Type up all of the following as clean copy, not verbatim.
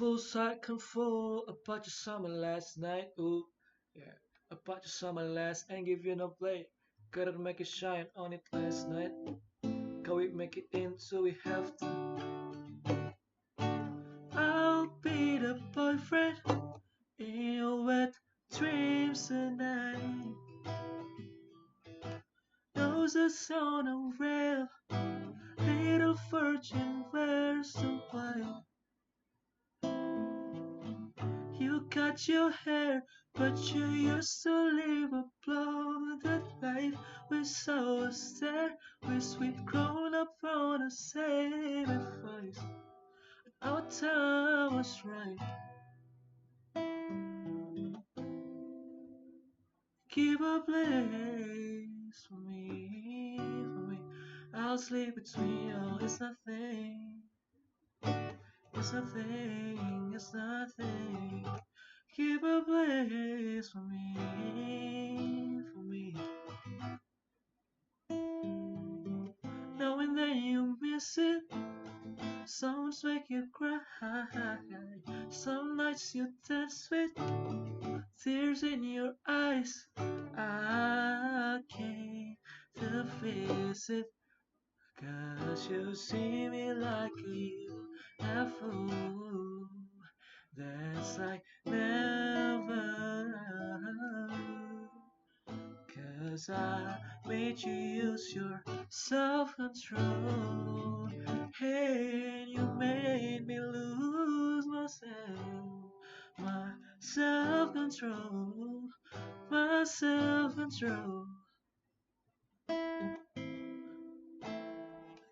Full cycle full about your summer last night. Ooh, yeah. About your summer last and give you no play. Gotta make it shine on it last night. Can we make it in so we have to? I'll be the boyfriend in your wet dreams tonight. Knows the sound of real little virgin wears so white. You cut your hair, but you used to live a bloated life. We saw us there, we sweet grown up on the same advice. Our time was right. Keep a place for me, for me. I'll sleep between you. It's nothing, it's nothing, it's nothing. Keep a place for me, for me. Knowing that you miss it, songs make you cry. Some nights you dance with tears in your eyes. I came to visit, 'cause you see me like you a fool. That's like never. 'Cause I made you use your self-control. Hey, you made me lose myself. My self-control, my self-control.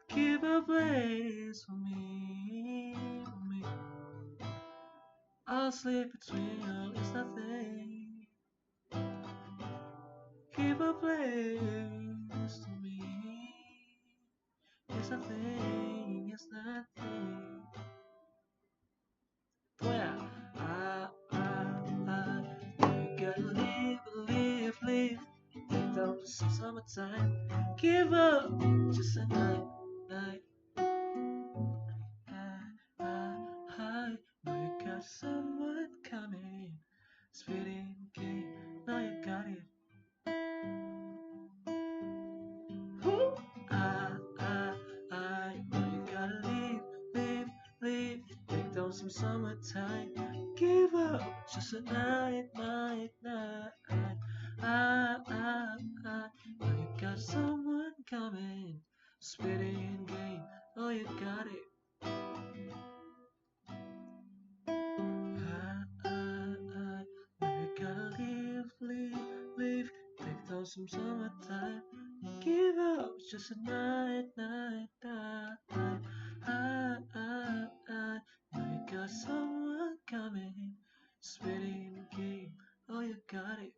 Keep a place for me, for me. I'll sleep between you, it's nothing. Keep a place to me. It's nothing, it's nothing. Well, you gotta live. Take down some summertime. Give up just a night. I know you got someone coming. Speeding game, now you got it. I know you gotta leave. Take down some summertime. Give up just a night. I know you got someone coming. Spitting game, oh you got it. I know you gotta leave. Take down some summertime. Give up just a night. I know you got someone coming. Spitting game, oh you got it.